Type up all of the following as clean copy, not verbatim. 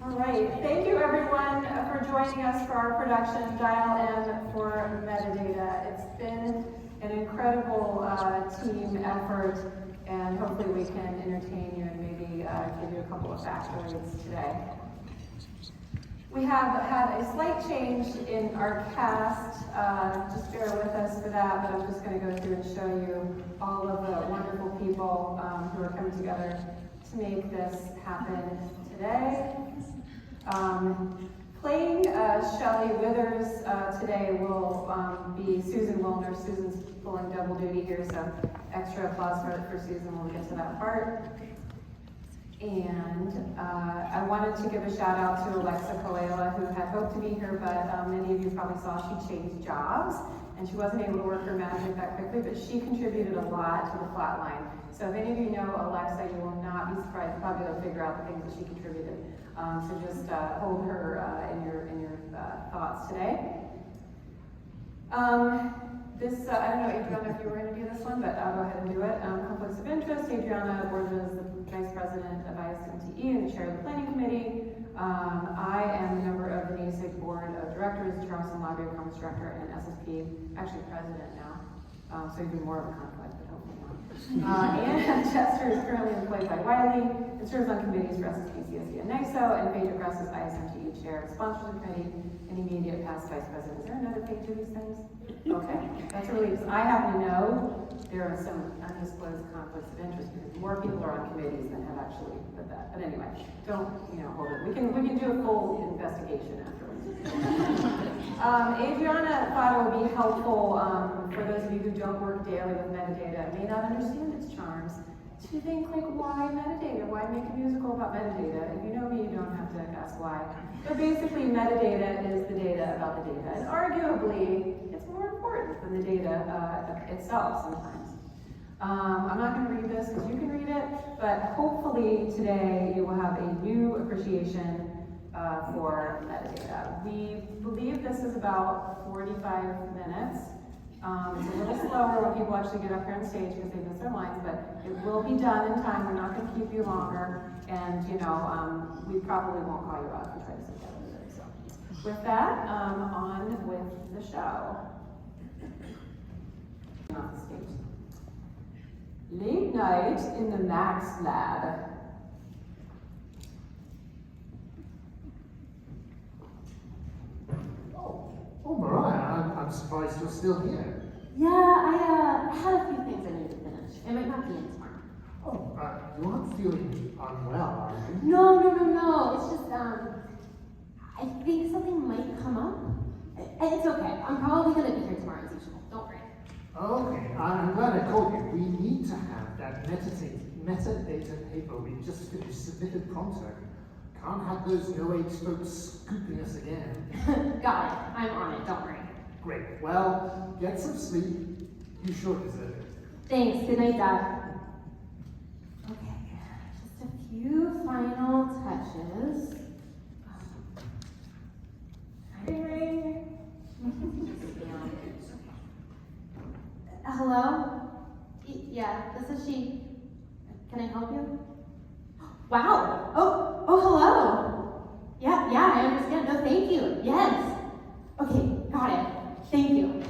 All right, thank you everyone for joining us for our production, Dial M for Metadata. It's been an incredible team effort, and hopefully we can entertain you and maybe give you a couple of factoids today. We have had a slight change in our cast, just bear with us for that, but I'm just going to go through and show you all of the wonderful people who are coming together to make this happen today. Playing Shelley Withers today will be Susan Wilner. Susan's pulling double duty here, so extra applause for Susan when we get to that part. And I wanted to give a shout out to Alexa Coela, who had hoped to be here, but many of you probably saw she changed jobs, and she wasn't able to work her magic that quickly, but she contributed a lot to the flat line. So if any of you know Alexa, you will not be surprised. Probably will figure out the things that she contributed. So just hold her in your thoughts today. I don't know, Adriana, if you were going to do this one, but I'll go ahead and do it. Conflicts of interest. Adriana Borges is the Vice President of ISMTE and the Chair of the Planning Committee. I am a member of the NASIG Board of Directors, Charleston Library Commons Director, and SSP, actually President now. So even more of a conflict, but hopefully not. And Chester is currently employed by Wiley and serves on committees for SSP, CSE, and NYSO, and Phaedra Gress is ISMTE Chair, sponsors the committee, and immediate past Vice President. Is there another page of these things? Okay, that's a relief. I happen to know there are some undisclosed conflicts of interest because more people are on committees than have actually put that. But anyway, don't hold it. We can do a full investigation afterwards. Adriana thought it would be helpful for those of you who don't work daily with metadata and may not understand its charms to think like, why metadata? Why make a musical about metadata? If you know me, you don't have to ask why. But basically, metadata is the data about the data, and arguably, it's more important than the data itself sometimes. I'm not going to read this because you can read it, but hopefully today you will have a new appreciation for metadata. We believe this is about 45 minutes. It's a little slower when people actually get up here on stage because they miss their lines, but it will be done in time. We're not going to keep you longer, and we probably won't call you out if you try to sit down today. So, with that, on with the show. Off the stage. Late night in the Max Lab. Oh, Mariah, I'm surprised you're still here. Yeah, I had a few things I needed to finish. It might not be in tomorrow. Oh, you aren't feeling unwell, are you? No. It's just, I think something might come up. It's okay. I'm probably going to be here tomorrow as usual. Don't worry. Okay, I'm glad I called you. We need to have that metadata paper we just finished submitted pronto. Can't have those no-age folks scooping us again. Got it. I'm on it. Don't worry. Great. Well, get some sleep. You sure deserve it. Thanks. Good night, Dad. Okay. Just a few final touches. Ring. Hello? Yeah, this is she. Can I help you? Wow. Oh, hello. Yeah, I understand. No, thank you. Yes. Okay, got it. Thank you.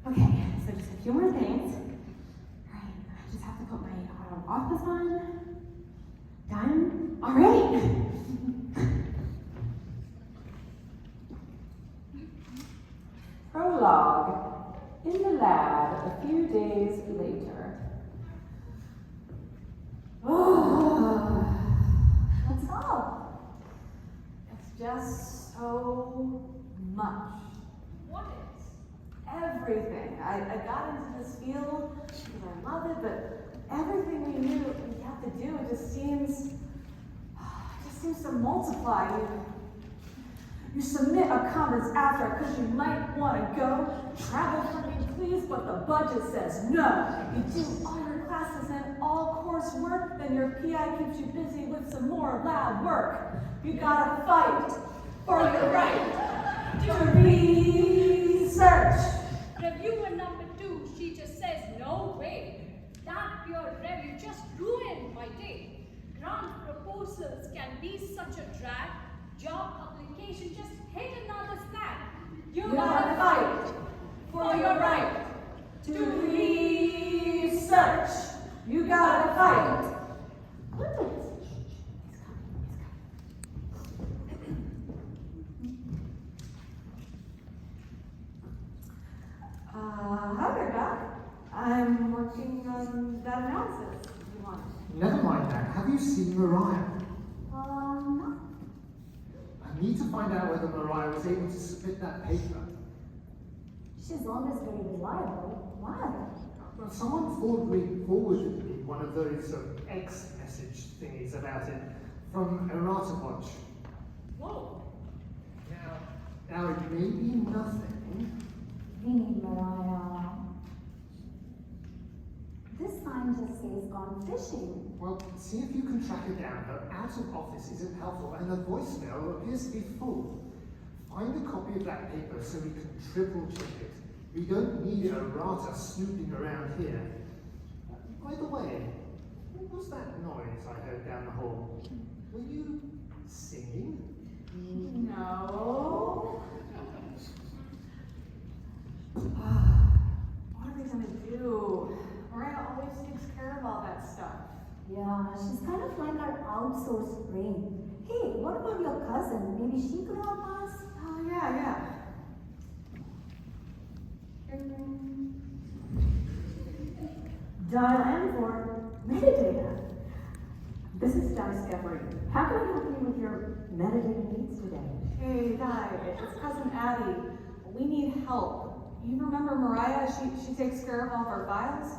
Okay, so just a few more things. All right, I just have to put my office on. Done. All right. Prologue. In the lab, a few days later. What's up? It's just so much. What is? Everything. I got into this field because I love it, but everything we have to do, it just seems to multiply. You submit a comments after because you might want to go. Travel for me, please, but the budget says no. You do all your classes and all coursework, then your PI keeps you busy with some more lab work. You gotta fight for your right to research. Reviewer number 2, she just says, no way. That pure review just ruined my day. Grant proposals track. Job application just hit another snag. You gotta fight for your right to research. You gotta fight. Hi there, Doc. I'm working on that analysis you want. Never mind that. Have you seen Mariah? No. I need to find out whether Mariah was able to submit that paper. She's always very reliable. Why? Well, someone forwarded me one of those X message thingies about it from Errata Watch. Whoa. Now it may be nothing. We need Mariah. This sign just says gone fishing. Well, see if you can track her down. Her out of office isn't helpful and the voicemail appears to be full. Find a copy of that paper so we can triple check it. We don't need a Errata snooping around here. By the way, what was that noise I heard down the hall? Were you singing? No. What are they gonna do? Mariah always takes care of all that stuff. Yeah, she's kind of like our outsourced brain. Hey, what about your cousin? Maybe she could help us? Oh, yeah. Dial M for metadata. This is Dice Every. How can I help you with your metadata needs today? Hey, Di, it's cousin Addie. We need help. You remember Mariah? She takes care of all of our files.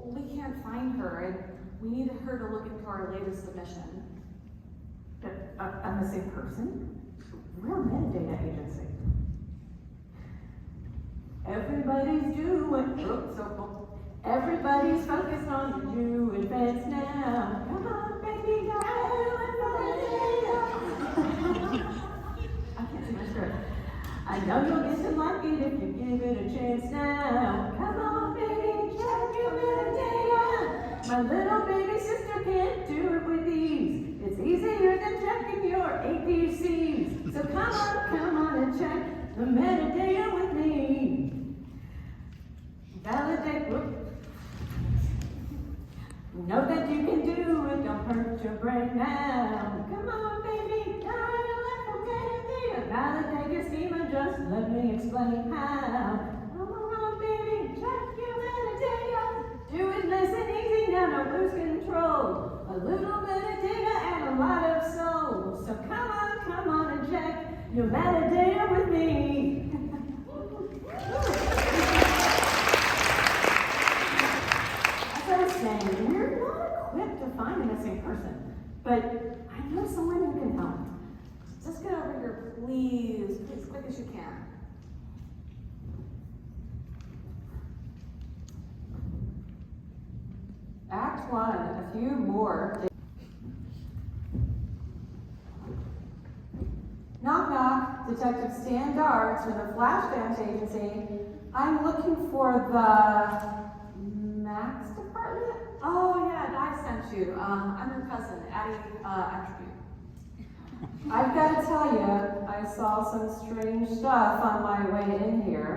We can't find her, and we need her to look into our latest submission. I'm the same person? We're a metadata agency. Everybody's focused on the new advance now. Come on, baby, dial and I can't see my script. I know you'll get to like it if you give it a chance now. Come on, baby, check your metadata. My little baby sister can't do it with ease. It's easier than checking your APCs. So come on and check the metadata with me. Validate, whoop. Know that you can do it, don't hurt your brain now. Come on, baby, dial it for metadata. Validate your schema, just let me explain how. Come on, baby, check your metadata. Do it nice and easy, now don't lose control. A little metadata and a lot of soul. So come on and check your metadata with me. As I was saying, we're not equipped to find a missing person, but I know someone who can help. Just get over here, please, as quick as you can. Act 1, a few more. Knock, knock, Detective Stan Darts from the Flash Agency. I'm looking for the Max department? Oh yeah, Di sent you. I'm your cousin, Addie Attribute. I've got to tell you, I saw some strange stuff on my way in here.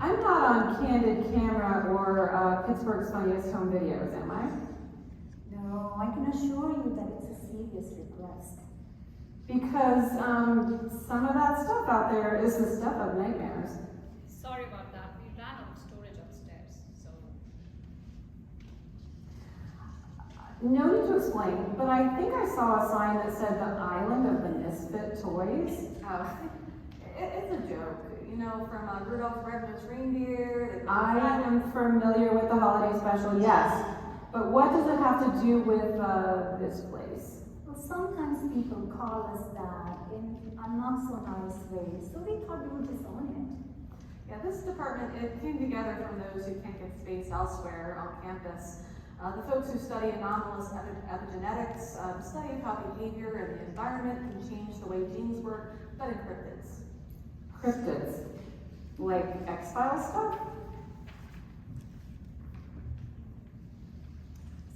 I'm not on Candid Camera or Pittsburgh's Funniest Home Videos, am I? No, I can assure you that it's a serious request. Because some of that stuff out there is the stuff of nightmares. Sorry about that. We ran out of storage upstairs, so. No need to explain, but I think I saw a sign that said the Island of the Misfit Toys. Oh, it's a joke, you know, from Rudolph the Red-Nosed Reindeer. I am familiar with the holiday special, yes. But what does it have to do with this place? Well, sometimes people call us that in a not so nice way, so we thought we would just own it. Yeah, this department, it came together from those who can't get space elsewhere on campus. The folks who study anomalous epigenetics, the study of how behavior and the environment can change the way genes work, but in cryptids. Cryptids? Like X-Files stuff?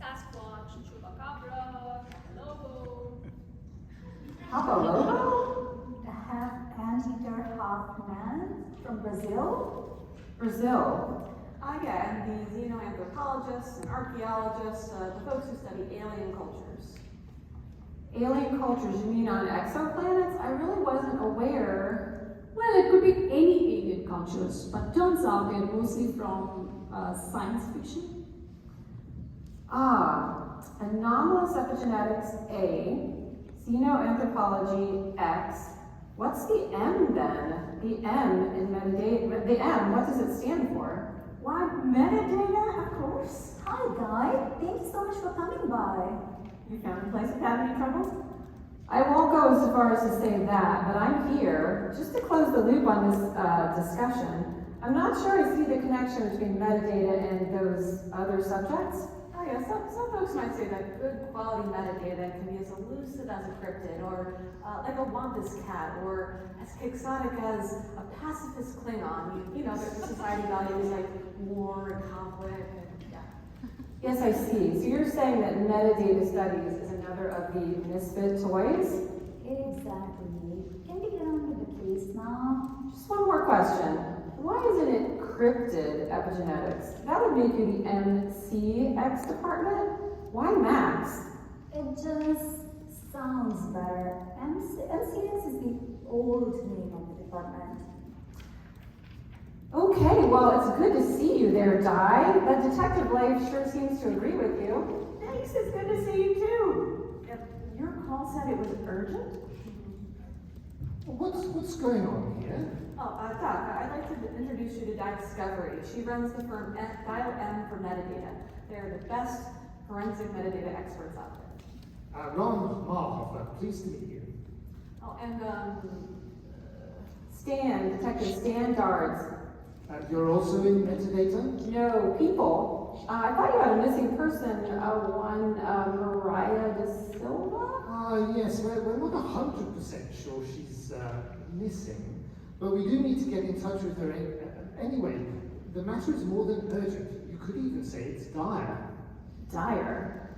Sasquatch, Chupacabra, Lobo. Papa Lobo? The half anteater, half man from Brazil. Brazil. Yeah, and the xenoanthropologists and archaeologists, the folks who study alien cultures. Alien cultures, you mean on exoplanets? I really wasn't aware. Well, it could be any alien cultures, but turns out they're mostly from science fiction. Anomalous epigenetics A, xenoanthropology X. What's the M then? The M in metadata. The M, what does it stand for? Why, metadata, of course. Hi, Guy. Thank you so much for coming by. You found a place without any trouble? I won't go so far as to say that, but I'm here just to close the loop on this discussion. I'm not sure I see the connection between metadata and those other subjects. Oh yeah, some folks might say that good quality metadata can be as elusive as a cryptid, or like a wampus cat, or as quixotic as a pacifist Klingon. You know, their society values like war and conflict, and yeah. Yes, I see. So you're saying that metadata studies is another of the misfit toys? Exactly. Can we get on with the case now? Just one more question. Why isn't it cryptid epigenetics? That would make you the MCX department. Why Max? It just sounds better. MCX is the old name of the department. Okay, well, it's good to see you there, Di. The detective life sure seems to agree with you. Thanks, it's good to see you too. Your call said it was urgent? What's going on here? Doc, I'd like to introduce you to Di Discovery. She runs the firm Dial M for Metadata. They're the best forensic metadata experts out there. Ron Marhofer, pleased to meet you. Oh, and Detective Stan Dards. You're also in metadata? No, people. I thought you had a missing person, one Mariah De Silva? Yes, we're not 100% sure she's missing, but we do need to get in touch with her anyway. The matter is more than urgent. You could even say it's dire. Dire?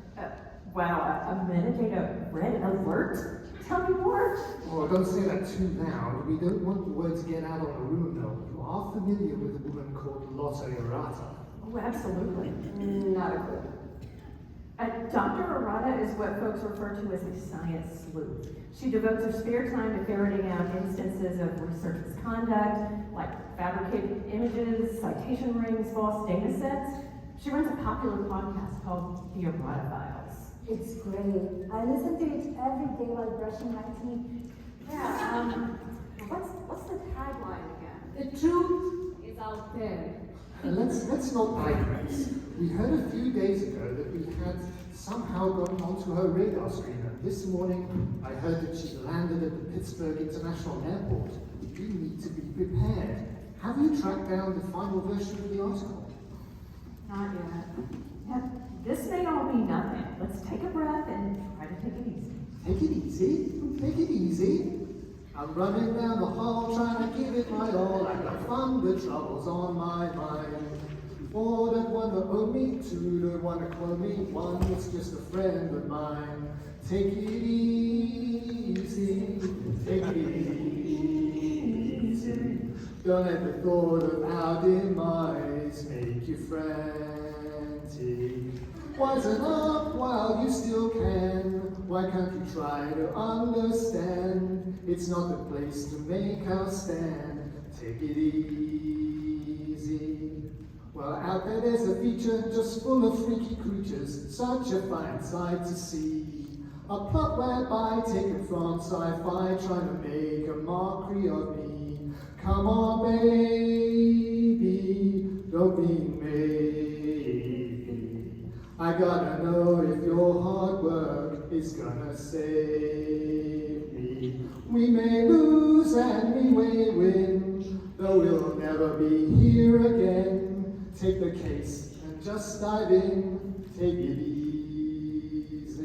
Wow, a metadata red alert? Tell me more. Oh, don't say that too loud. We don't want the word to get out on the rumor mill. You are familiar with a woman called Lotta Errata. Oh, absolutely. Not a clue. Dr. Arata is what folks refer to as a science sleuth. She devotes her spare time to ferreting out instances of research misconduct, like fabricated images, citation rings, false data sets. She runs a popular podcast called The Arata Files. It's great. I listen to it every day while brushing my teeth. yeah, what's the tagline again? The truth is out there. Let's not digress. We heard a few days ago that we had somehow gotten onto her radar screen, and this morning I heard that she landed at the Pittsburgh International Airport. We need to be prepared. Have you tracked down the final version of the article? Not yet. Yeah, this may all be nothing. Let's take a breath and try to take it easy. Take it easy. Take it easy. I'm running down the hall trying to give it my all. I got fun, the troubles on my mind. 4 that wanna own me, 2 that wanna clone me, 1 that's just a friend of mine. Take it easy, take it easy. Don't let the thought of our demise make you frantic. Wisen up while you still can. Why can't you try to understand? It's not the place to make our stand. Take it easy. Well, out there's a feature just full of freaky creatures. Such a fine sight to see. A plot whereby taken from sci-fi, trying to make a mockery of me. Come on, baby, don't be maybe. I gotta know if your hard work is gonna save me. We may lose and we may win, though we'll never be here again. Take the case and just dive in, take it easy.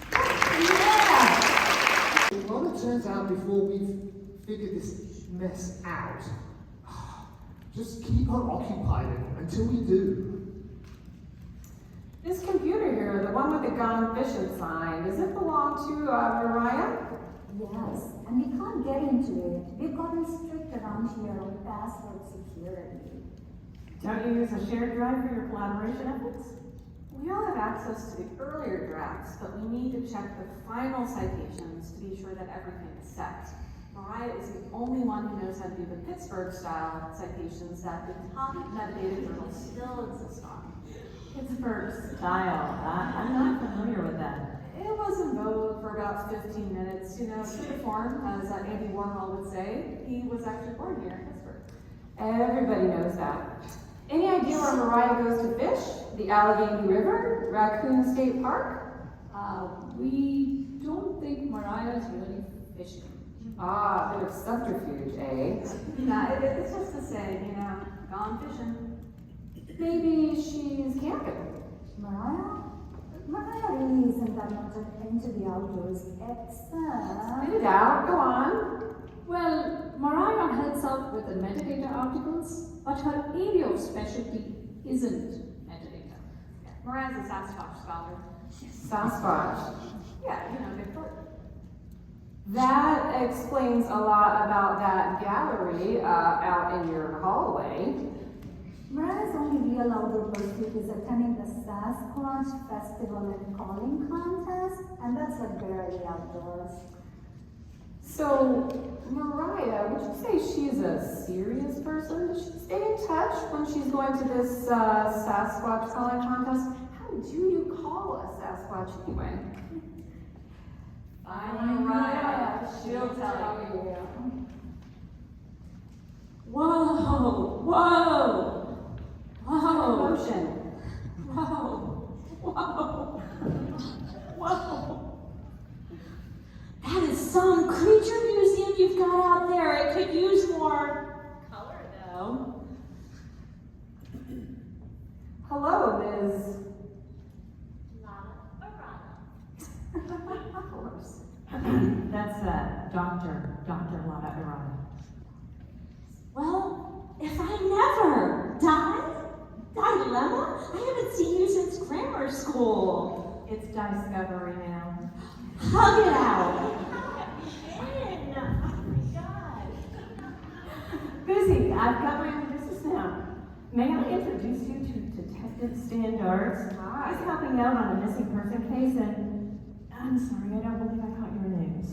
Yeah! Well, it turns out before we've figured this mess out, just keep her occupied until we do. This computer here, the one with the gone fishing sign, does it belong to Mariah? Yes, and we can't get into it. We've gotten strict around here on password security. Don't you use a shared drive for your collaboration efforts? We all have access to the earlier drafts, but we need to check the final citations to be sure that everything is set. Mariah is the only one who knows how to do the Pittsburgh-style citations that the top metadata journals still insist on. Pittsburgh style. I'm not familiar with that. It was in vogue for about 15 minutes, you know, true to form, as Andy Warhol would say. He was actually born here in Pittsburgh. Everybody knows that. Any idea where Mariah goes to fish? The Allegheny River? Raccoon State Park? We don't think Mariah is really fishing. Ah, a bit of subterfuge, eh? Nah, it's just to say, you know, gone fishing. Maybe she's camping. Mariah? Mariah really isn't that much into the outdoors, except... Spit it out, go on. Well, Mariah helps out with the metadata articles, but her area of specialty isn't metadata. Mariah's a Sasquatch scholar. Sasquatch. Yeah, you know, Bigfoot. That explains a lot about that gallery out in your hallway. Mariah's only real outdoor pursuit is attending the Sasquatch Festival and Calling Contest, and that's like barely outdoors. So, Mariah, would you say she's a serious person? Does she stay in touch when she's going to this Sasquatch calling contest? How do you call a Sasquatch anyway? Find Mariah, she'll tell you. Whoa! Whoa! Whoa! Emotion. Whoa! Whoa! Whoa! That is some creature museum you've got out there. It could use more color, though. Hello, Ms. Of course. That's Dr. Lana Arana. Well, if I never dilemma? I haven't seen you since grammar school. It's Discovery now. Hug it out. Busy, I've got my own business now. May I introduce you to Detective Stan Darts? He's helping out on a missing person case, and I'm sorry, I don't believe I caught your names.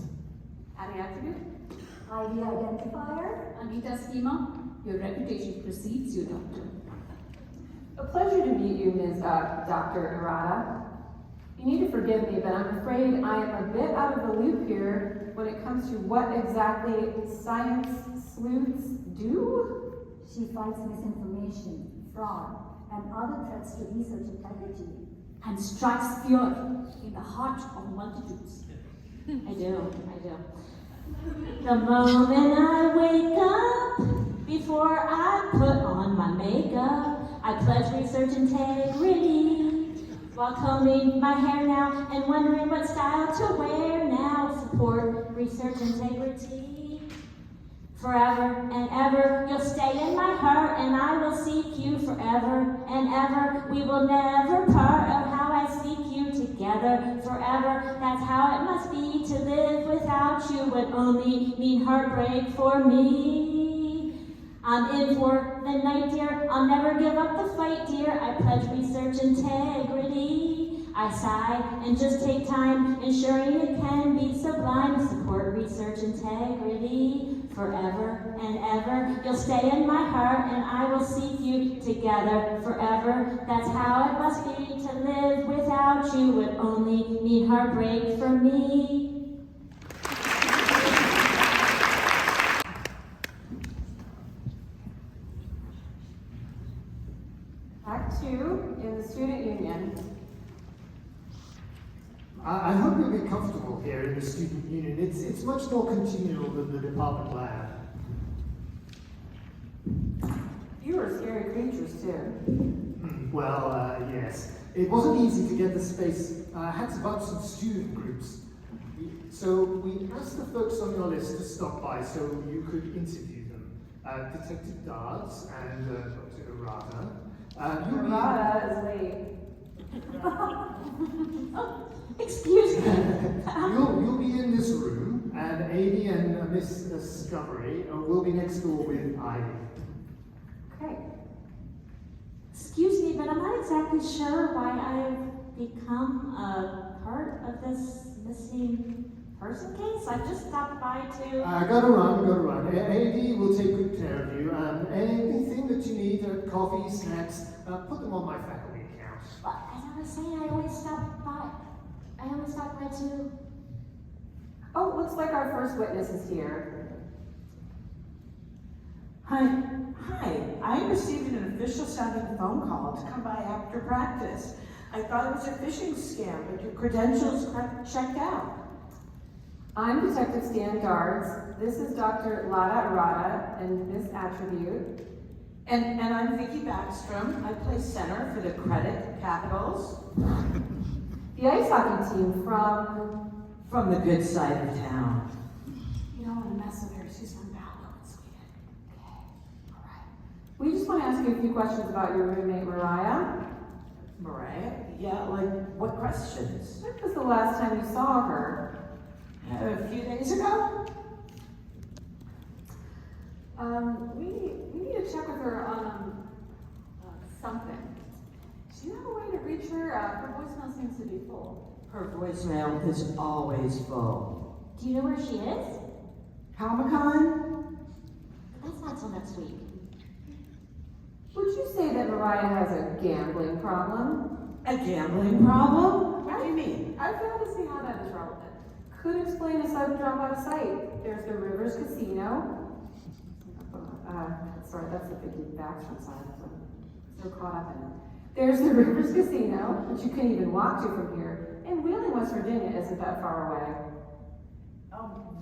Adding attribute? ID identifier? Anita Schema, your reputation precedes you, Doctor. A pleasure to meet you, Ms. Dr. Arata. You need to forgive me, but I'm afraid I am a bit out of the loop here when it comes to what exactly science sleuths do. She fights misinformation, fraud, and other threats to research integrity. And strikes fear in the heart of multitudes. I do. The moment I wake up, before I put on my makeup, I pledge research integrity. While combing my hair now and wondering what style to wear now, support research integrity. Forever and ever, you'll stay in my heart, and I will seek you forever and ever. We will never part of how I seek you together forever. That's how it must be to live without you would only mean heartbreak for me. I'm in for the night, dear. I'll never give up the fight, dear. I pledge research integrity. I sigh and just take time, ensuring it can be sublime. Support research integrity forever and ever. You'll stay in my heart, and I will seek you together forever. That's how it must be to live without you would only mean heartbreak for me. Act 2 in the student union. I hope you'll be comfortable here in the student union. It's much more congenial than the department lab. You are scary creatures too. Well, yes. It wasn't easy to get the space. I had to bunch some student groups. So we asked the folks on your list to stop by so you could interview them. Detective Darts and Dr. Arata. Arata is late. Oh, excuse me. You'll be in this room, and Amy and Miss Discovery will be next door with Ivy. Okay. Excuse me, but I'm not exactly sure why I've become a part of this missing person case. I just stopped by to. Gotta run. AD will take good care of you. Anything that you need, coffee, snacks, put them on my faculty account. But as I was saying, I always stop by to. Oh, looks like our first witness is here. Hi, I received an official sounding phone call to come by after practice. I thought it was a phishing scam, but your credentials checked out. I'm Detective Stan Dards. This is Dr. Lada Arata and Miss Attribute. And I'm Vicky Backstrom. I play center for the Credit Capitals. The ice hockey team from the good side of town. You don't want to mess with her. She's from Ballo in Sweden. Okay, all right. We just want to ask you a few questions about your roommate, Mariah. Mariah? Yeah, like what questions? When was the last time you saw her? A few days ago? We need to check with her on something. Do you have a way to reach her? Her voicemail seems to be full. Her voicemail is always full. Do you know where she is? Comic-Con? That's not till next week. Would you say that Mariah has a gambling problem? A gambling problem? What do you mean? I fail to see how that is relevant. Could explain a sudden drop out of sight. There's the Rivers Casino. Sorry, that's the Vicky Backstrom side. So caught up in it. There's the Rivers Casino, which you can even walk to from here. And Wheeling, West Virginia isn't that far away.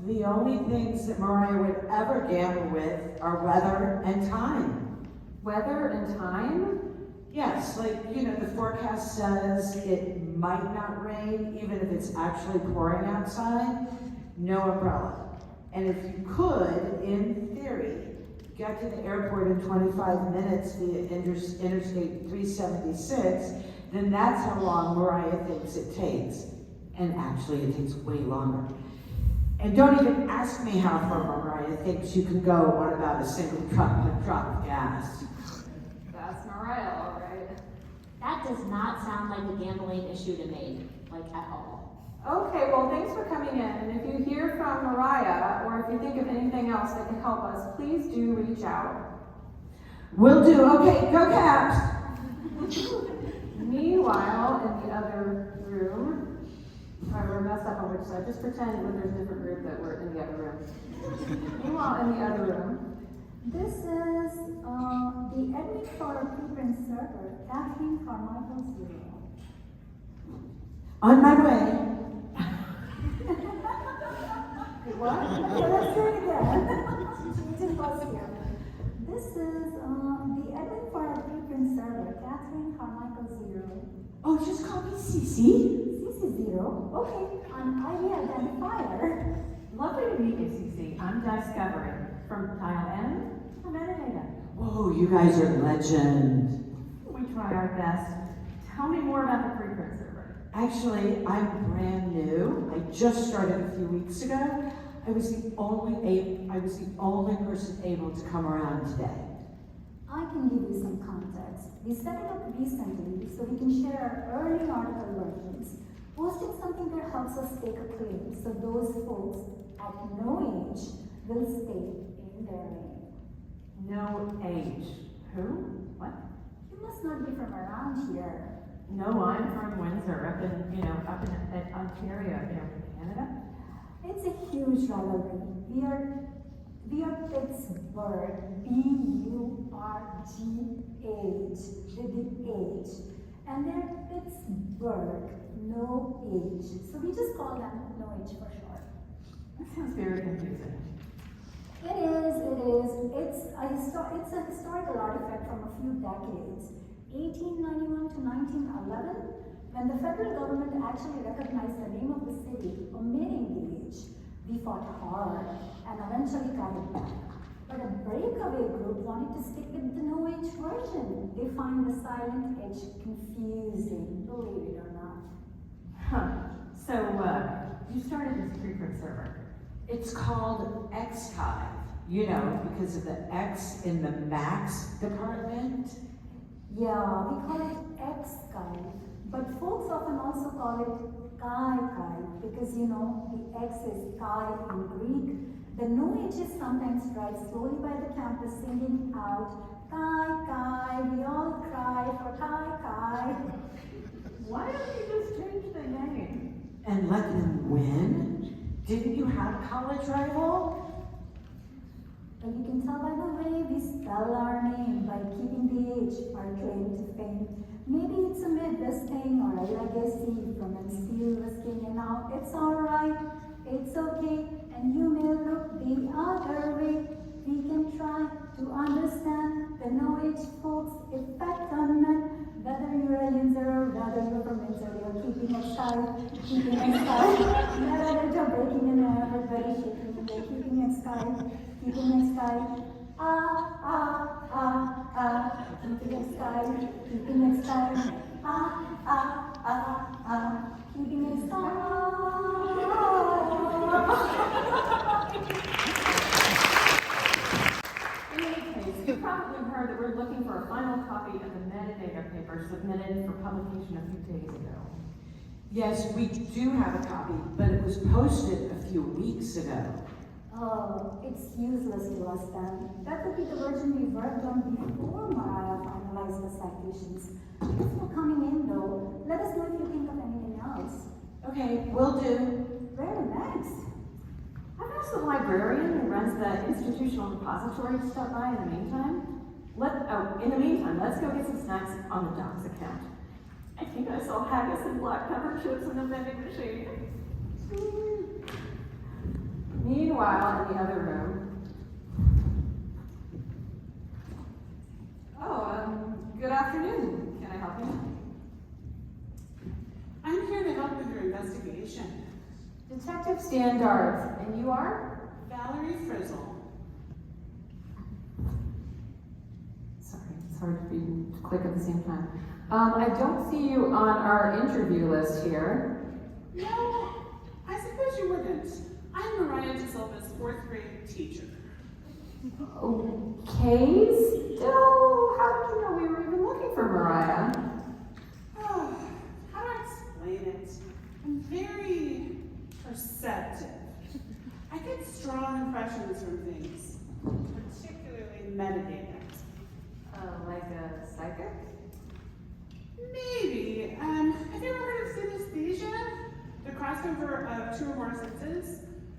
The only things that Mariah would ever gamble with are weather and time. Weather and time? Yes, like, the forecast says it might not rain, even if it's actually pouring outside. No umbrella. And if you could, in theory, get to the airport in 25 minutes via Interstate 376, then that's how long Mariah thinks it takes. And actually, it takes way longer. And don't even ask me how far Mariah thinks you can go on about a single drop of gas. That's Mariah, all right. That does not sound like a gambling issue to me, like at all. Okay, well, thanks for coming in. And if you hear from Mariah, or if you think of anything else that can help us, please do reach out. Will do. Okay, go Caps! Meanwhile, in the other room, we're messed up on which side. Just pretend that there's a different group that we're in the other room. Meanwhile, in the other room, This is the admin for a preprint server, Kathleen Carmichael 0. On my way. What? Okay, let's do it again. Changing bus here. This is the admin for a preprint server, Kathleen Carmichael 0. Oh, just call me Cece. CC0. Okay, an ID identifier. Lovely to meet you, Cece. I'm Discovery from Tile N for Metadata. Whoa, you guys are legend. We try our best. Tell me more about the preprint server. Actually, I'm brand new. I just started a few weeks ago. I was the only person able to come around today. I can give you some context. We set it up recently so we can share our early article versions, posting something that helps us stake a claim so those folks at no age will stay in their lane. No age. Who? What? You must not be from around here. No, I'm from Windsor, up in Ontario, Canada. It's a huge rivalry. We are Pittsburgh, B-U-R-G-H, with the H. And they're Pittsburgh, no H. So we just call them no H for short. That sounds very confusing. It is. It's a historical artifact from a few decades. 1891 to 1911, when the federal government actually recognized the name of the city, omitting the H. We fought hard and eventually got it back. But a breakaway group wanted to stick with the no H version. They find the silent H confusing, believe it or not. Huh. So, you started this preprint server. It's called xChive, you know, because of the X in the Max department. Yeah, we call it X-Chive, but folks often also call it Chi-Chive because you know the X is Chi in Greek. The no H is sometimes tried slowly by the campus singing out Chi Chi, we all cry for Chi Chi. Why don't you just change the name? And let them win? Didn't you have a college rival? But you can tell by the way we spell our name by keeping the H, our claim to fame. Maybe it's a myth, this thing, or a legacy from when steel was king, and now it's alright, it's okay, and you may look the other way. We can try to understand the no H folks' effect on men. Whether you're a user or whether you're from Windsor, you're keeping it tight, keeping it tight. Metadata breaking in everybody shaking, they're keeping it tight, keeping it tight. Keeping it tight, keeping it tight. Keeping it tight. In any case, you probably heard that we're looking for a final copy of the metadata paper submitted for publication a few days ago. Yes, we do have a copy, but it was posted a few weeks ago. Oh, it's useless to us then. That would be the version we worked on before Mariah finalized the citations. If you're coming in though, let us know if you think of anything else. Okay, will do. Where next? I've asked the librarian who runs the institutional repository to stop by in the meantime. Let's go get some snacks on the doc's account. I think I saw haggis and black pepper chips in the vending machine. Meanwhile, in the other room. Good afternoon. Can I help you? I'm here to help with your investigation. Detective Standards, and you are? Valerie Frizzle. Sorry, it's hard to click at the same time. I don't see you on our interview list here. No, I suppose you wouldn't. I'm Mariah DeSilva's 4th grade teacher. Okay, still, how did you know we were even looking for Mariah? Oh, how do I explain it? I'm very perceptive. I get strong impressions from things, particularly metadata. Like a psychic? Maybe. Have you ever heard of synesthesia? The crossover of 2 or more senses?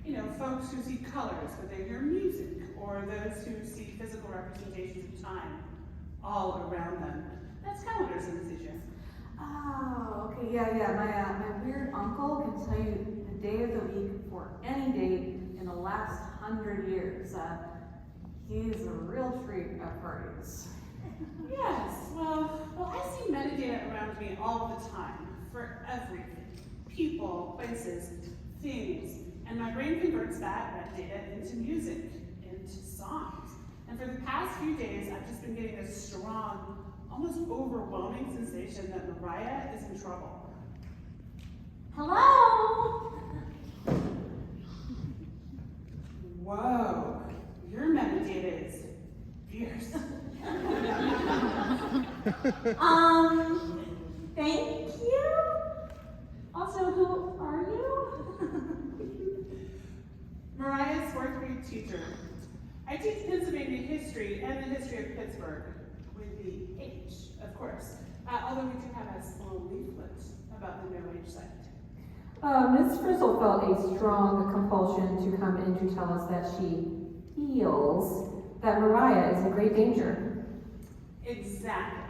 You know, folks who see colors but they hear music, or those who see physical representations of time all around them. That's countersynesthesia. Oh, okay, yeah. My weird uncle can tell you the day of the week for any date in the last 100 years. He's a real treat at parties. Yes, well, I see metadata around me all the time, for everything. People, places, things. And my brain converts that metadata into music, into songs. And for the past few days, I've just been getting a strong, almost overwhelming sensation that Mariah is in trouble. Hello? Whoa, your metadata is fierce. Thank you? Also, who are you? Mariah's 4th grade teacher. I teach Pennsylvania history and the history of Pittsburgh, with the H, of course. Although we do have a small leaflet about the no H site. Ms. Frizzle felt a strong compulsion to come in to tell us that she feels that Mariah is in great danger. Exactly.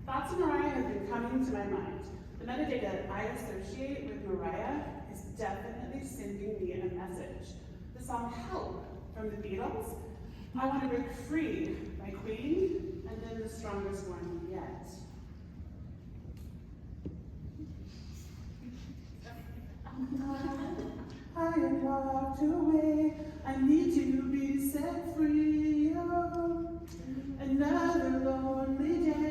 Thoughts of Mariah have been coming to my mind. The metadata I associate with Mariah is definitely sending me a message. The song Help from the Beatles, I Want to Break Free by Queen, and then the strongest one yet. I am locked away, I need to be set free. Oh, another lonely day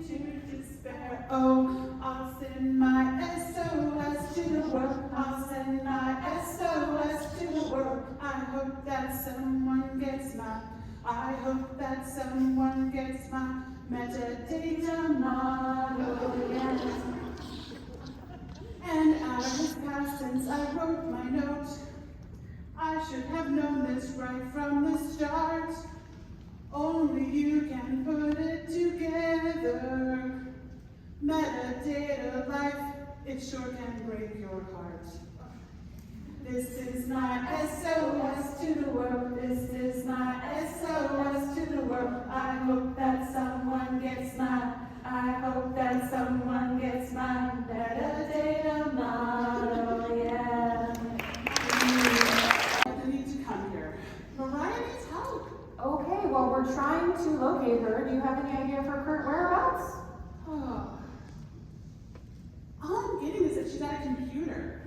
to despair. Oh, I'll send my SOS to the world. I'll send my SOS to the world. I hope that someone gets my, I hope that someone gets my metadata model, yes. And hours passed since I wrote my note. I should have known this right from the start. Only you can put it together. Metadata life, it sure can break your heart. This is my SOS to the world. This is my SOS to the world. I hope that someone gets my, I hope that someone gets my metadata model, yeah. I need to come here. Mariah needs help. Okay, well, we're trying to locate her. Do you have any idea of her current whereabouts? Oh. All I'm getting is that she's at a computer.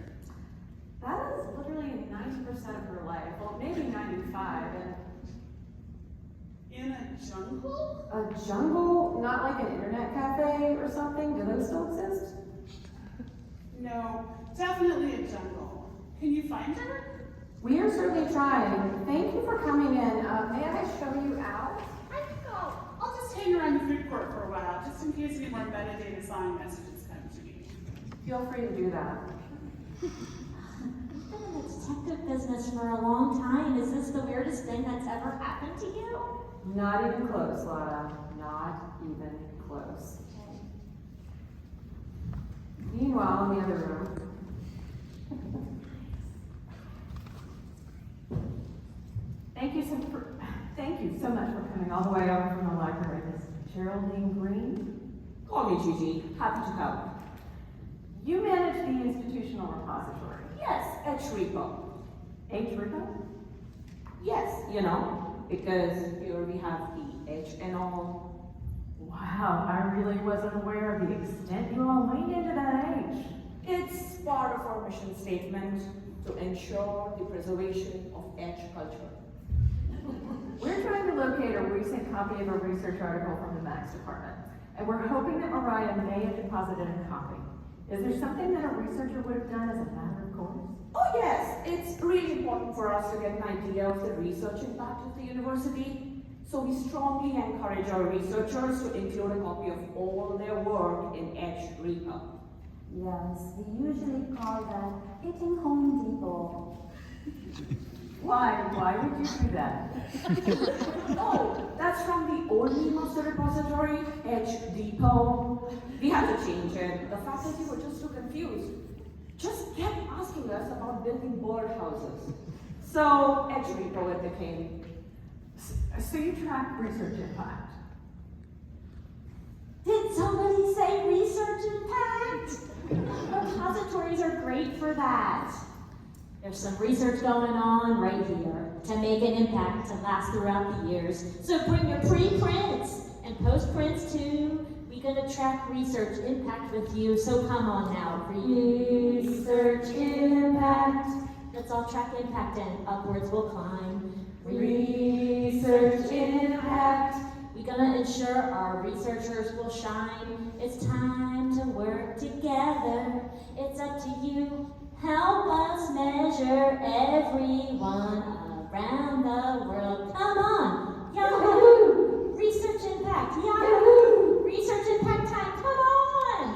That is literally 90% of her life. Well, maybe 95. And In a jungle? A jungle? Not like an internet cafe or something? Do those still exist? No, definitely a jungle. Can you find her? We are certainly trying. Thank you for coming in. May I show you out? I think I'll just hang around the food court for a while, just in case any more metadata sign messages come to me. Feel free to do that. I've been in the detective business for a long time. Is this the weirdest thing that's ever happened to you? Not even close, Lotta. Not even close. Meanwhile, in the other room. Thank you so much for coming all the way over from the library. This is Geraldine Green. Call me Gigi. Happy to help. You manage the institutional repository. Yes, H-Repo. H-Repo? Yes, you know, because here we have the H and all. Wow, I really wasn't aware of the extent you all leaned into that H. It's part of our mission statement to ensure the preservation of H culture. We're trying to locate a recent copy of a research article from the Max department, and we're hoping that Mariah may have deposited a copy. Is there something that a researcher would have done as a matter of course? Oh yes, it's really important for us to get an idea of the research impact of the university. So we strongly encourage our researchers to include a copy of all their work in H-Repo. Yes, we usually call that hitting Home Depot. Why would you do that? Oh, that's from the only master repository, H-Depot. We had to change it. The faculty were just too confused. Just kept asking us about building birdhouses. So H-Repo it became. So you track research impact. Did somebody say research impact? Repositories are great for that. There's some research going on right here to make an impact to last throughout the years. So bring your pre-prints and post-prints too. We're gonna track research impact with you, so come on now. Research impact. Let's all track impact and upwards we'll climb. Research impact. We're gonna ensure our researchers will shine. It's time to work together. It's up to you. Help us measure everyone around the world. Come on! Yahoo! Research impact! Yahoo! Research impact time! Come on!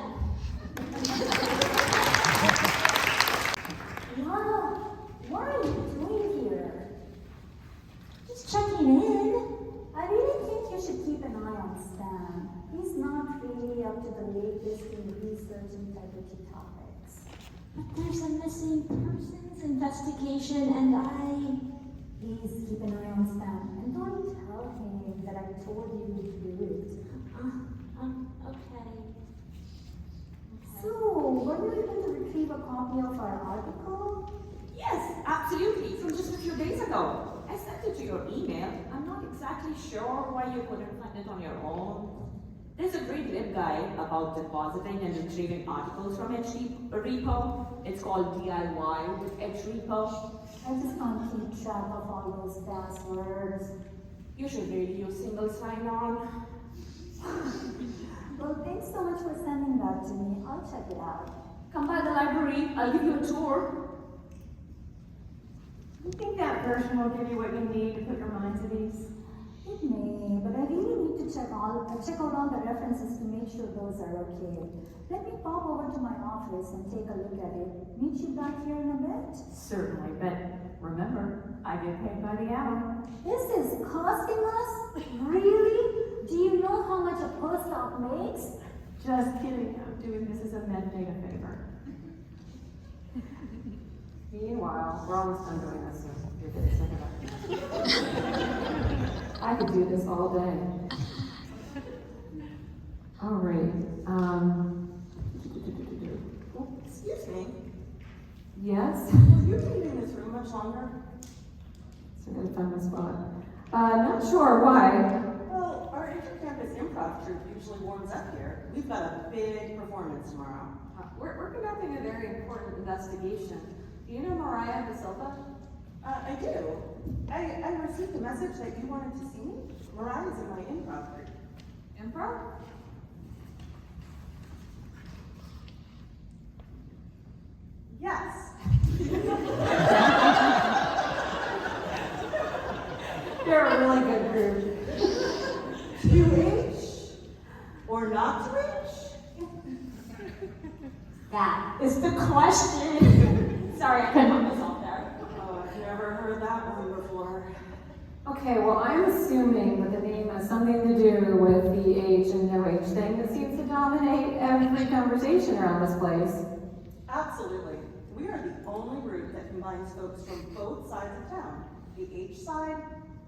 Yana, what are you doing here? Just checking in. I really think you should keep an eye on Stan. He's not really up to the latest in research integrity topics. But there's a missing persons investigation and Please keep an eye on Stan and don't tell him that I told you to do it. okay. So, were you able to retrieve a copy of our article? Yes, absolutely, from just a few days ago. I sent it to your email. I'm not exactly sure why you couldn't find it on your own. There's a great LibGuide about depositing and retrieving articles from H-Repo. It's called DIY with H-Repo. I just can't keep track of all those passwords. You should really use single sign-on. Well, thanks so much for sending that to me. I'll check it out. Come by the library, I'll give you a tour. You think that version will give you what you need to put your minds at ease? It may, but I really need to check out all the references to make sure those are okay. Let me pop over to my office and take a look at it. Meet you back here in a bit. Certainly, but remember, I get paid by the hour. This is costing us? Really? Do you know how much a postdoc makes? Just kidding, I'm doing this as a metadata favor. Meanwhile, we're almost done doing this, so you're getting sick of it. I could do this all day. All right. Excuse me, Yes? will you be in this room much longer? So I gotta find my spot. Not sure why. Well, our intercampus improv troupe usually warms up here. We've got a big performance tomorrow. We're conducting a very important investigation. Do you know Mariah Da Silva? I do. I received a message that you wanted to see me. Mariah's in my improv group. Improv? Yes. They're a really good group. To reach or not to reach? That is the question. Sorry, I couldn't help myself there. Oh, I've never heard that one before. Okay, well, I'm assuming that the name has something to do with the age and no age thing that seems to dominate every conversation around this place. Absolutely. We are the only group that combines folks from both sides of town, the H side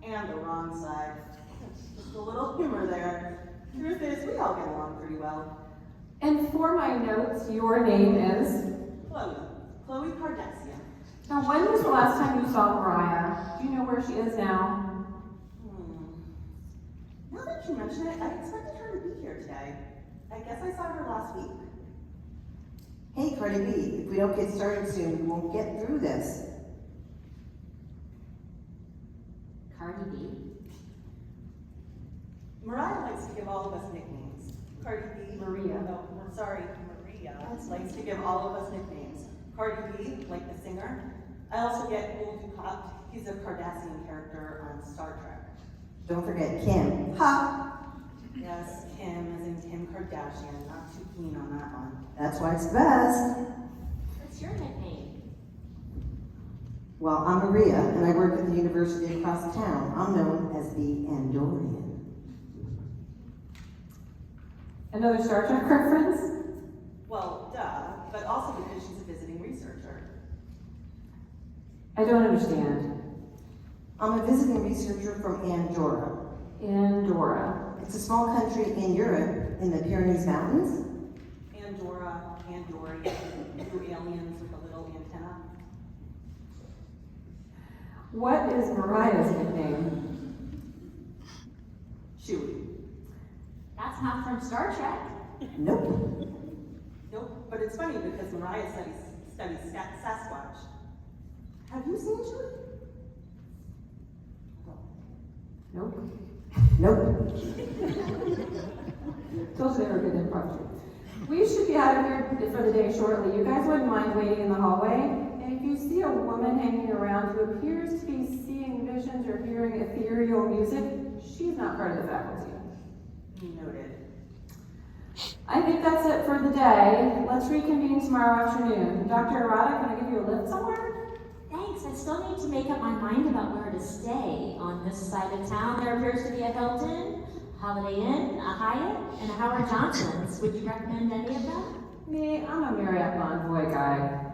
and the wrong side. Just a little humor there. Truth is, we all get along pretty well. And for my notes, your name is? Chloe Kardashian. Now, when was the last time you saw Mariah? Do you know where she is now? Now that you mention it, I expected her to be here today. I guess I saw her last week. Hey, Cardi B, if we don't get started soon, we won't get through this. Cardi B. Mariah likes to give all of us nicknames. Cardi B. Maria. No, sorry, Maria likes to give all of us nicknames. Cardi B, like the singer. I also get Old Ducat. He's a Kardashian character on Star Trek. Don't forget Kim. Ha! Yes, Kim as in Kim Kardashian. Not too keen on that one. That's why it's the best. What's your nickname? Well, I'm Maria, and I work at the university across town. I'm known as the Andorian. Another Star Trek reference? Well, duh, but also because she's a visiting researcher. I don't understand. I'm a visiting researcher from Andorra. Andorra. It's a small country in Europe, in the Pyrenees Mountains. Andorra, Andorian, two aliens with a little antenna. What is Mariah's nickname? Chewie. That's not from Star Trek. Nope. Nope, but it's funny because Mariah studies Sasquatch. Have you seen Chewie? Nope. Nope. Told you they were good improv troupe. We should be out of here for the day shortly. You guys wouldn't mind waiting in the hallway? And if you see a woman hanging around who appears to be seeing visions or hearing ethereal music, she's not part of the faculty. Noted. I think that's it for the day. Let's reconvene tomorrow afternoon. Dr. Arata, can I give you a lift somewhere? Thanks, I still need to make up my mind about where to stay. On this side of town, there appears to be a Hilton, Holiday Inn, a Hyatt, and a Howard Johnson's. Would you recommend any of them? Me, I'm a Marriott Bonvoy guy.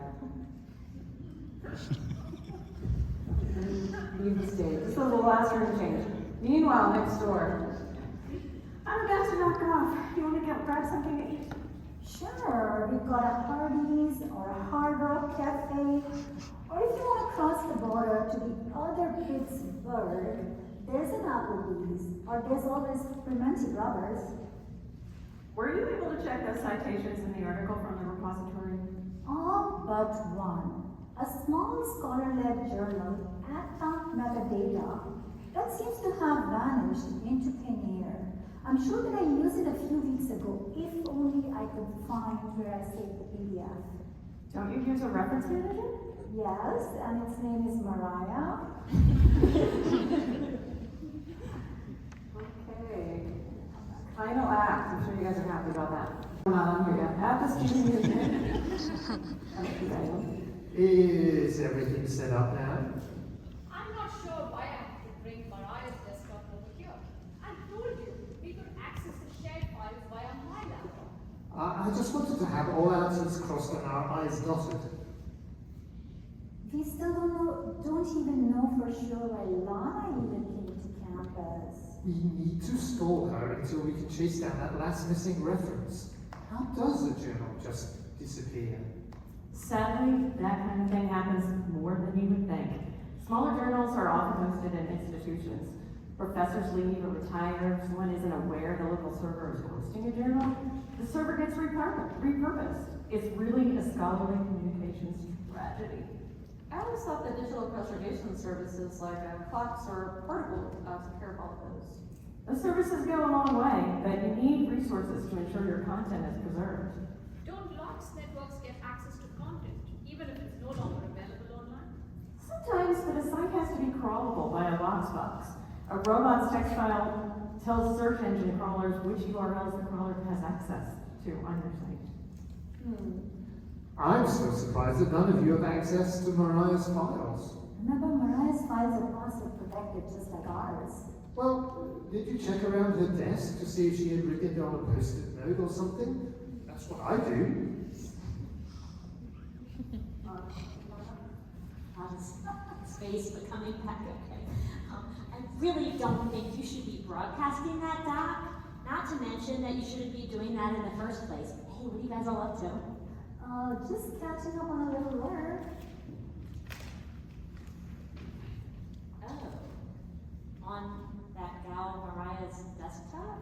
Leave the stage. This is the last room change. Meanwhile, next door. I'm about to knock off. You want to go grab something to eat? Sure, we've got a Hardee's or a Hard Rock Cafe. Or if you want to cross the border to the other Pittsburgh, there's an Applebee's. Or there's always Fermenty Brothers. Were you able to check those citations in the article from the repository? All but one. A small scholar-led journal, Metadata, that seems to have vanished into thin air. I'm sure that I used it a few weeks ago, if only I could find where I saved the PDF. Don't you use a reference manager? Yes, and its name is Mariah. Okay. Final act. I'm sure you guys are happy about that. We're not on here yet. Have the student music. Is everything set up now? I'm not sure why I have to bring Mariah's desktop over here. I told you we could access the shared files via my laptop. I just wanted to have all our T's crossed and our I's dotted. We still don't even know for sure why Lana even came to campus. We need to stall her until we can chase down that last missing reference. How does a journal just disappear? Sadly, that kind of thing happens more than you would think. Smaller journals are often hosted in institutions. Professors leave or retire, if someone isn't aware the local server is hosting a journal, the server gets repurposed. It's really a scholarly communications tragedy. I always thought that digital preservation services like clocks or portable took care of all of those. Those services go a long way, but you need resources to ensure your content is preserved. Don't lots networks get access to content, even if it's no longer available online? Sometimes, but a site has to be crawlable by a box box. A robot's text file tells search engine crawlers which URLs the crawler has access to on your site. I'm so surprised that none of you have access to Mariah's files. Remember, Mariah's files are password protected just like ours. Well, did you check around her desk to see if she had written it on a post-it note or something? That's what I do. Space becoming back okay. I really don't think you should be broadcasting that, Doc. Not to mention that you shouldn't be doing that in the first place. Hey, what are you guys all up to? Just catching up on a little work. Oh. On that gal Mariah's desktop?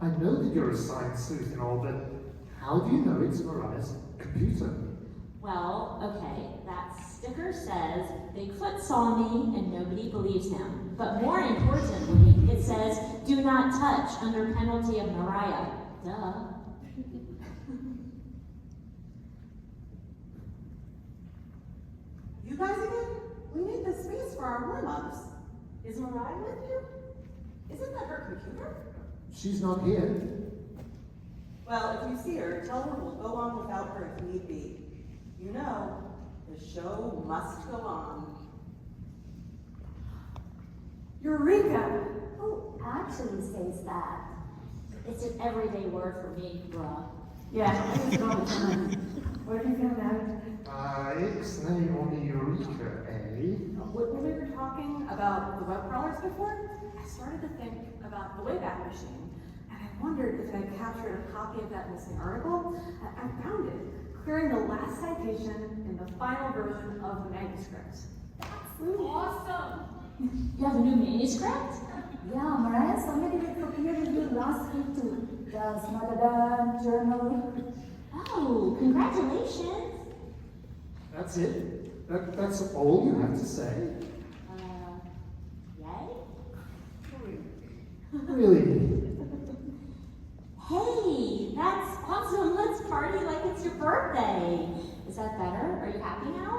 I know that you're a science sleuth and all, but how do you know it's Mariah's computer? Well, okay, that sticker says, Bigfoot saw me and nobody believes him. But more importantly, it says, do not touch under penalty of Mariah. Duh. You guys again? We need the space for our warm-ups. Is Mariah with you? Isn't that her computer? She's not here. Well, if you see her, tell her we'll go on without her if need be. You know, the show must go on. Eureka! Who actually says that? It's an everyday word for me, bruh. Yeah, I use it all the time. What have you found out? Ixnay on the Eureka, eh? When we were talking about the web crawlers before, I started to think about the Wayback Machine, and I wondered if I captured a copy of that missing article. I found it, clearing the last citation in the final version of the manuscript. Awesome! You have a new manuscript? Yeah, Mariah submitted it for peer review last week to the Metadata journal. Oh, congratulations. That's it? That's all you have to say? Yay? Really? Hey, that's awesome. Let's party like it's your birthday. Is that better? Are you happy now?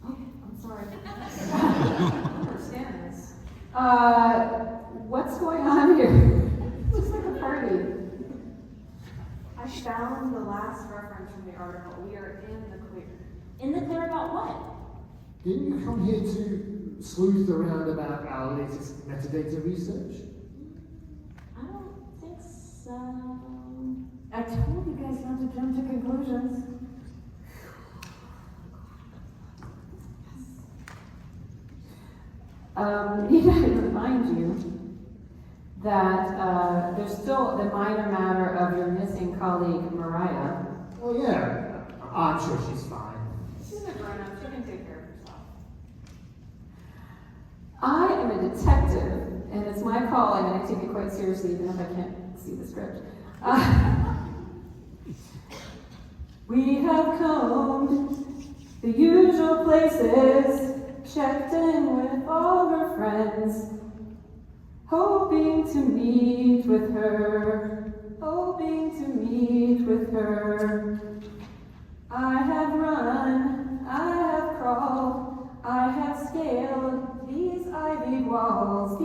I'm sorry. I don't understand this. What's going on here? Looks like a party. I found the last reference from the article. We are in the clear. In the clear about what? Didn't you come here to sleuth around about our latest metadata research? I don't think so. I told you guys not to jump to conclusions. Need I remind you that there's still the minor matter of your missing colleague, Mariah. Oh yeah, I'm sure she's fine. She's a grown-up. She can take care of herself. I am a detective, and it's my calling, and I take it quite seriously, even if I can't see the script. We have combed the usual places, checked in with all her friends, hoping to meet with her, hoping to meet with her. I have run, I have crawled, I have scaled these ivied walls,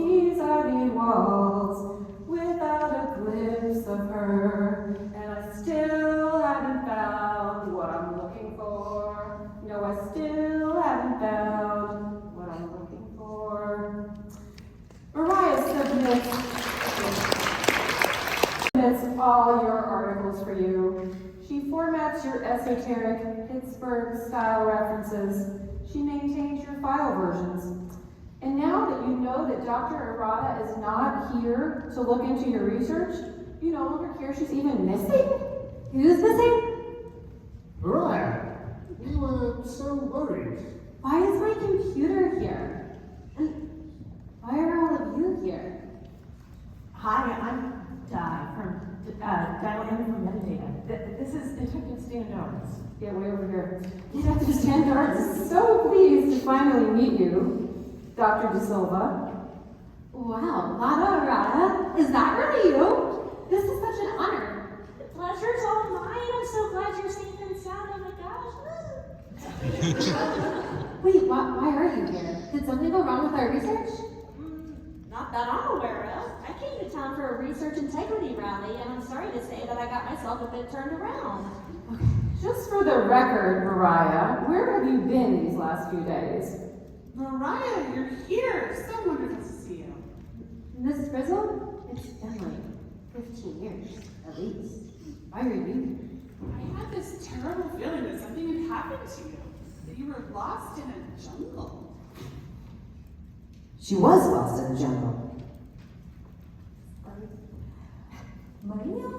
without a glimpse of her, and I still haven't found what I'm looking for. No, I still haven't found what I'm looking for. Mariah submits all your articles for you. She formats your esoteric Pittsburgh-style references. She maintains your file versions. And now that you know that Dr. Arata is not here to look into your research, you no longer care she's even missing? Who's missing? Mariah, you were so worried. Why is my computer here? And why are all of you here? Hi, I'm Dial M from Metadata. This is Detective Stan Darts. Yeah, way over here. Detective Stan Darts is so pleased to finally meet you, Dr. De Silva. Wow, Lada Arata, is that really you? This is such an honor. The pleasure's all mine. I'm so glad you're safe and sound. Oh my gosh. Wait, why are you here? Did something go wrong with our research? Not that I'm aware of. I came to town for a research integrity rally, and I'm sorry to say that I got myself a bit turned around. Just for the record, Mariah, where have you been these last few days? Mariah, you're here. So wonderful to see you. Mrs. Frizzle? It's been like 15 years, at least. Why are you here? I had this terrible feeling that something had happened to you, that you were lost in a jungle. She was lost in the jungle. Maria,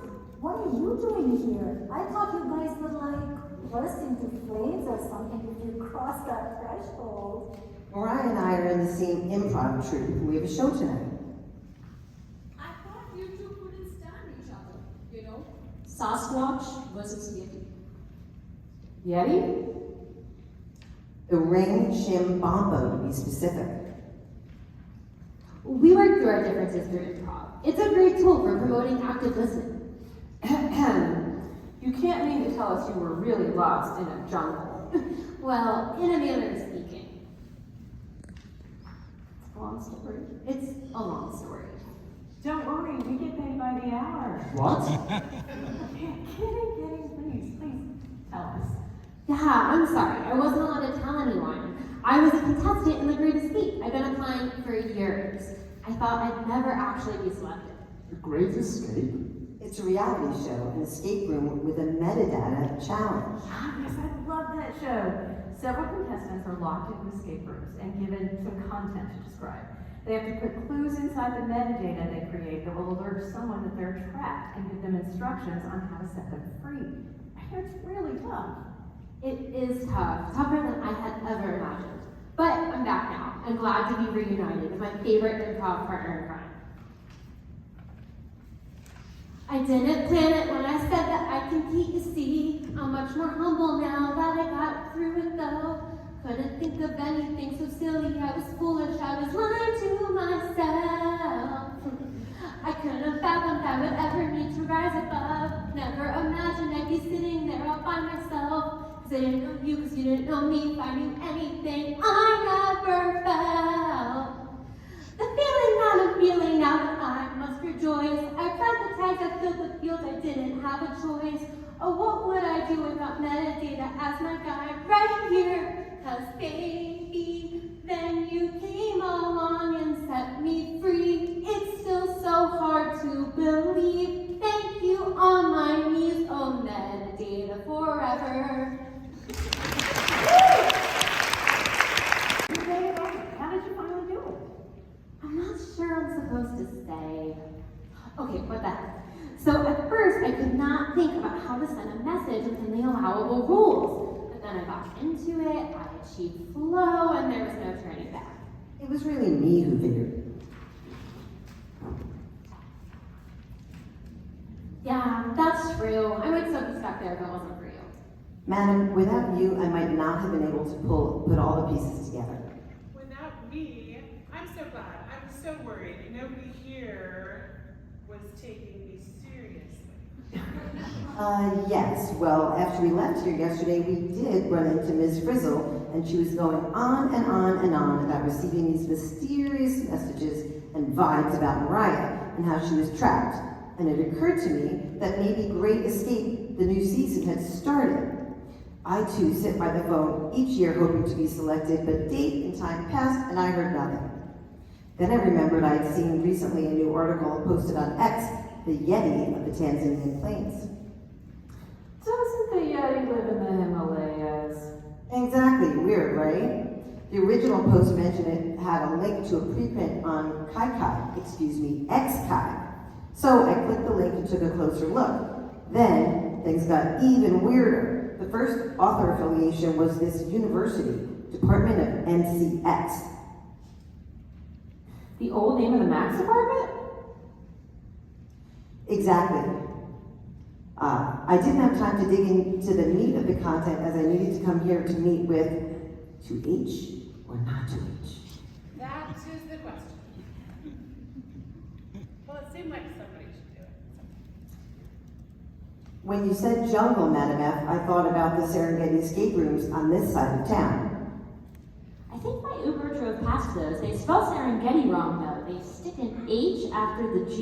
what are you doing here? I thought you guys would burst into flames or something if you crossed that threshold. Mariah and I are in the same improv troupe, and we have a show tonight. I thought you two couldn't stand each other, you know? Sasquatch versus Yeti. Yeti? The ring shim bombo, to be specific. We work through our differences through improv. It's a great tool for promoting active listening. You can't mean to tell us you were really lost in a jungle. Well, in a manner of speaking. It's a long story. It's a long story. Don't worry, we get paid by the hour. What? Kidding, please tell us. Yeah, I'm sorry. I wasn't allowed to tell anyone. I was a contestant in The Great Escape. I've been applying for years. I thought I'd never actually be selected. The Great Escape? It's a reality show, an escape room with a metadata challenge. Ah, yes, I love that show. Several contestants are locked in escape rooms and given some content to describe. They have to put clues inside the metadata they create that will alert someone that they're trapped and give them instructions on how to set them free. And it's really tough. It is tough, tougher than I had ever imagined. But I'm back now. I'm glad to be reunited with my favorite improv partner in crime. I didn't plan it when I said that I compete, you see. I'm much more humble now that I got through it though. Couldn't think of anything so silly, I was foolish, I was lying to myself. I couldn't have fathomed I would ever need to rise above. Never imagined I'd be sitting there all by myself. Cause I didn't know you, cause you didn't know me. If I knew anything, I never felt the feeling that I'm feeling now that I must rejoice. I tried the tags, I filled the field, I didn't have a choice. Oh, what would I do without metadata as my guide right here? Cause baby, then you came along and set me free. It's still so hard to believe. Thank you on my knees, oh metadata forever. How did you finally do it? I'm not sure I'm supposed to say. Okay, what the heck? So at first, I could not think about how to send a message within the allowable rules. But then I got into it, I achieved flow, and there was no turning back. It was really me who figured it. Yeah, that's true. I would still be stuck there if it wasn't for you. Madam, without you, I might not have been able to put all the pieces together. Without me, I'm so glad. I was so worried. Nobody here was taking me seriously. Yes. Well, after we left here yesterday, we did run into Ms. Frizzle, and she was going on and on and on about receiving these mysterious messages and vibes about Mariah and how she was trapped. And it occurred to me that maybe Great Escape, the new season, had started. I too sit by the phone each year hoping to be selected, but date and time passed and I heard nothing. Then I remembered I had seen recently a new article posted on X, the Yeti of the Tanzanian plains. Doesn't the Yeti live in the Himalayas? Exactly, weird, right? The original post mentioned it had a link to a preprint on X-Kai. So I clicked the link and took a closer look. Then things got even weirder. The first author affiliation was this university, Department of NCX. The old name of the Max Department? Exactly. I didn't have time to dig into the meat of the content as I needed to come here to meet with to H or not to H. That is the question. Well, it seemed like somebody should do it. When you said jungle, Madam F, I thought about the Serengeti escape rooms on this side of town. I think my Uber drove past those. They spell Serengeti wrong though. They stick an H after the G.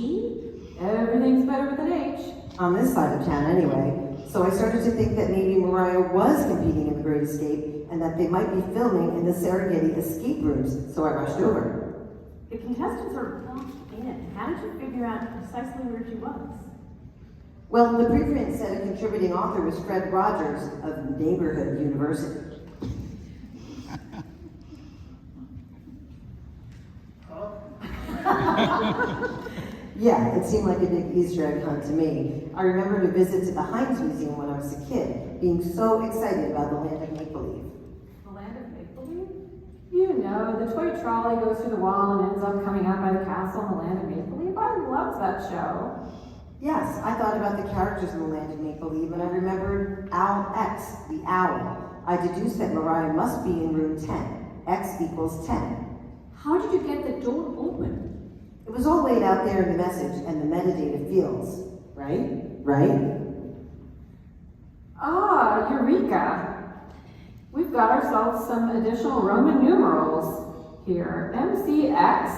Everything's better with an H. On this side of town anyway. So I started to think that maybe Mariah was competing in the Great Escape and that they might be filming in the Serengeti escape rooms, so I rushed over. The contestants are locked in. How did you figure out precisely where she was? Well, the preprint said a contributing author was Fred Rogers of Neighborhood University. Yeah, it seemed like a big Easter egg hunt to me. I remembered a visit to the Heinz Museum when I was a kid, being so excited about the land of make-believe. The land of make-believe? You know, the toy trolley goes through the wall and ends up coming out by the castle in the land of make-believe. I loved that show. Yes, I thought about the characters in the land of make-believe, and I remembered Owl X, the owl. I deduced that Mariah must be in room 10. X equals 10. How did you get the door open? It was all laid out there in the message and the metadata fields, right? Right? Ah, Eureka! We've got ourselves some additional Roman numerals here. MCX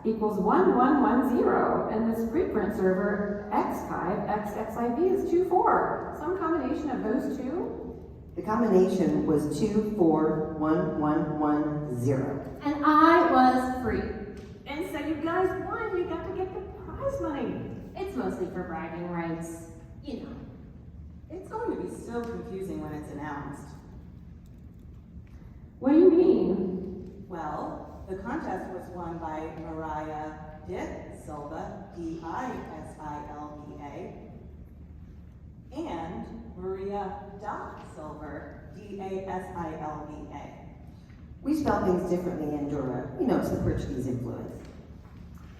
equals 1110, and this preprint server XXIV is 24. Some combination of those two? The combination was 241110. And I was free. And so you guys won. You got to get the prize money. It's mostly for bragging rights, you know. It's going to be so confusing when it's announced. What do you mean? Well, the contest was won by Mariah Silva, D-I-S-I-L-V-A, and Maria Silver, D-A-S-I-L-V-A. We spell things differently in Dora. You know, it's the Portuguese influence.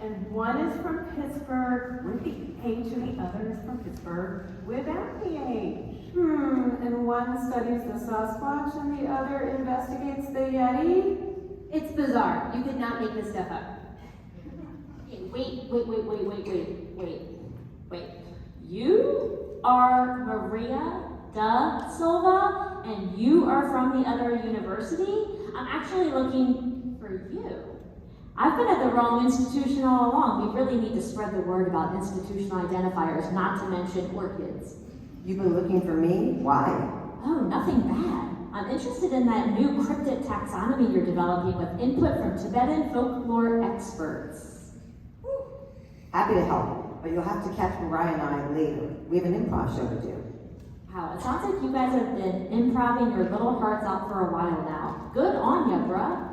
And one is from Pittsburgh with the H, and the other is from Pittsburgh without the H. And one studies the Sasquatch and the other investigates the Yeti? It's bizarre. You could not make this stuff up. Okay, wait. You are Maria da Silva, and you are from the other university? I'm actually looking for you. I've been at the wrong institution all along. We really need to spread the word about institutional identifiers, not to mention orchids. You've been looking for me? Why? Oh, nothing bad. I'm interested in that new cryptid taxonomy you're developing with input from Tibetan folklore experts. Happy to help, but you'll have to catch Mariah and I later. We have an improv show to do. Wow, it sounds like you guys have been improving your little hearts out for a while now. Good on ya, bruh.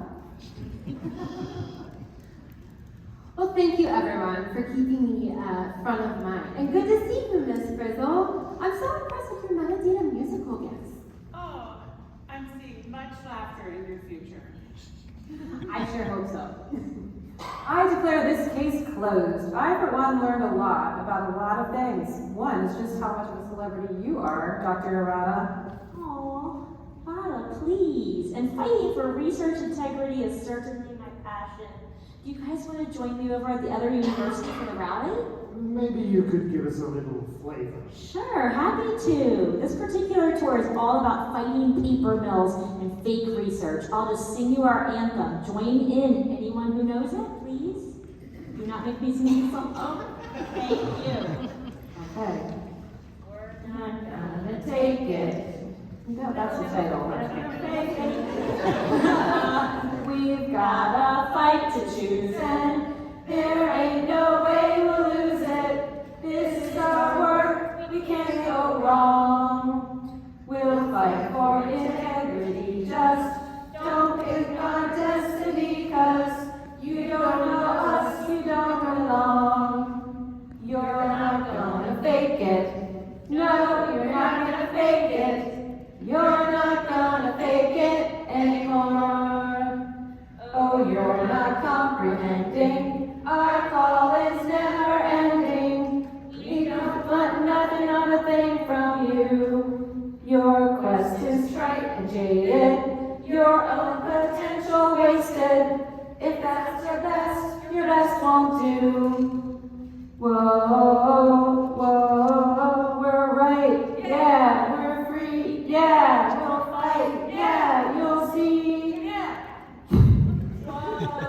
Well, thank you everyone for keeping me front of mind. And good to see you, Miss Frizzle. I'm so impressed with your metadata musical gifts. Oh, I'm seeing much laughter in your future. I sure hope so. I declare this case closed. I, for one, learned a lot about a lot of things. One is just how much of a celebrity you are, Dr. Arata. Oh, please. And fighting for research integrity is certainly my passion. Do you guys want to join me over at the other university for the rally? Maybe you could give us a little flavor. Sure, happy to. This particular tour is all about fighting paper mills and fake research. I'll just sing you our anthem. Join in. Anyone who knows it, please. Do not make me sing the song over. Thank you. Okay. We're not gonna take it. No, that's the title. We've got a fight to choose, and there ain't no way we'll lose it. This is our work, we can't go wrong. We'll fight for integrity, just don't pick our destiny, 'cause you don't know us, you don't belong. You're not gonna fake it. No, you're not gonna fake it. You're not gonna fake it anymore. Oh, you're not comprehending. Our call is never ending. We don't want nothing, not a thing from you. Your quest is trite and jaded. Your own potential wasted. If that's your best won't do. Whoa, whoa, we're right. Yeah, we're free. Yeah, we'll fight. Yeah, you'll see. Yeah.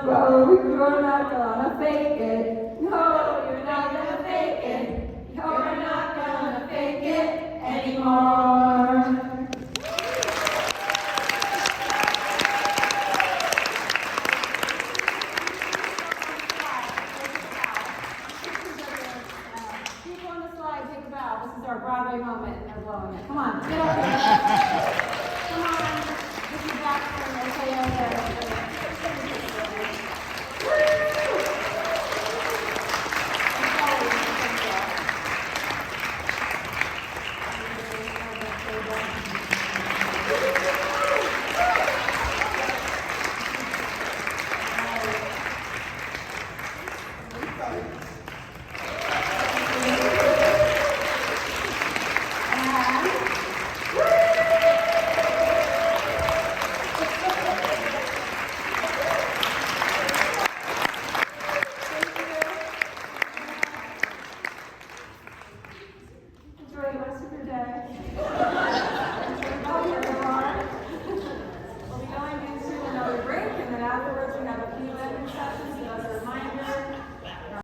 Whoa, you're not gonna fake it. No, you're not gonna fake it. You're not gonna fake it anymore.